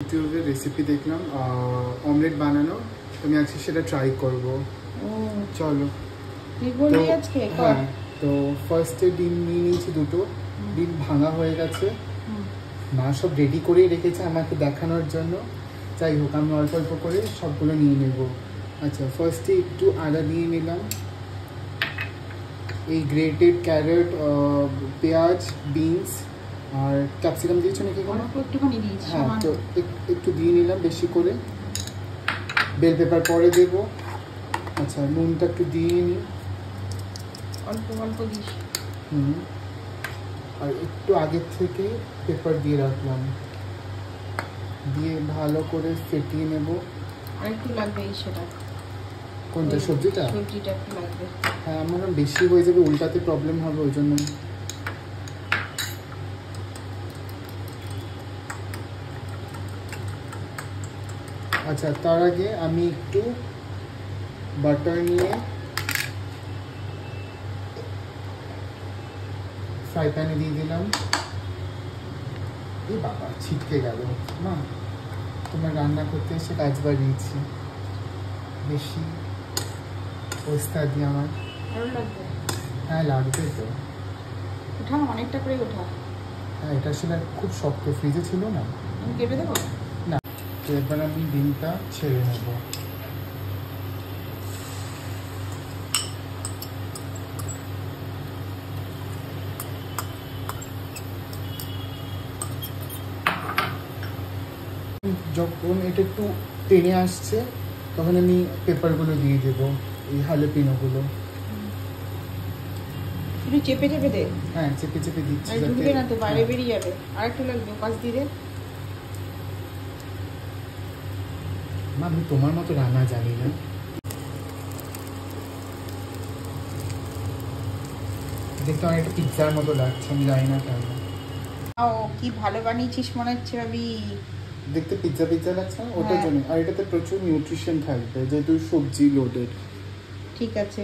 ইউটিউবে রেসিপি দেখলাম অমলেট বানানো, তো আমি আজকে সেটা ট্রাই করব। চলো। তো হ্যাঁ, তো ফার্স্টে ডিম নিয়ে নিয়েছি দুটো। ডিম ভাঙা হয়ে গেছে, মা সব রেডি করেই রেখেছে আমাকে দেখানোর জন্য। যাই হোক, আমি অল্প অল্প করে সবগুলো নিয়ে নেব। আচ্ছা, ফার্স্টে একটু আদা নিয়ে নিলাম, এই গ্রেটেড ক্যারট, পেঁয়াজ, বিনস আর ক্যাপসিকাম দিয়েছো নাকি? একটুখানি দিয়েছি। হ্যাঁ, তো একটু দিয়ে নিলাম বেশি করে। বেল পেপার পরে দেব। আচ্ছা, নুনটা একটু দিয়ে নিই, অল্প অল্প দিস। আর একটু আগের থেকে পেপার দিয়ে রাখলাম, দিয়ে ভালো করে ফেটিয়ে নেব। আর একটু লাগবে সেটা। কোনটা? সবজিটা একটু লাগবে। হ্যাঁ, আমার বেশি হয়ে যাবে, উল্টাতে প্রবলেম হবে, ওই জন্য। আচ্ছা, তার আগে আমি একটু বাটার নিয়ে ফ্রাই প্যানে দিয়ে দিলাম। এ বাবা, ছিটকে গেল। মা, তোমার রান্না করতে এসে কাজ বাড়িয়েছি, বেশি ওস্তাদ দিয়ে আমার। আরো লাগবে? হ্যাঁ, লাগবে তো। ওঠা অনেকটা করে ওঠা। হ্যাঁ, এটা আসলে খুব শক্ত, ফ্রিজে ছিল না। আমি কেটে দেবো না। তো এবার আমি ডিমটা ছেড়ে নেব। যখন এটা একটু টেনে আসছে তখন আমি পেপারগুলো দিয়ে দেবো, এই হালেপিনোগুলো। একটু চেপে চেপে দে। হ্যাঁ, চেপে চেপে দিচ্ছি, ঢুকবে না তো, বাইরে বেরিয়ে যাবে। আর একটু লাগবে, পাশ দিয়ে দে। মা, আমি তোমার মতো রান্না জানি না। দেখতে অনেকটা পিৎজার মতো লাগছে, আমি জানি না কেন। ও, কি ভালো বানিয়েছিস মনে হচ্ছে ভাবি। দেখতে পিৎজা পিৎজা লাগছে না, ওটার জন্য। আর এটাতে প্রচুর নিউট্রিশন থাকবে, যেহেতু সবজি লোডেড। ঠিক আছে।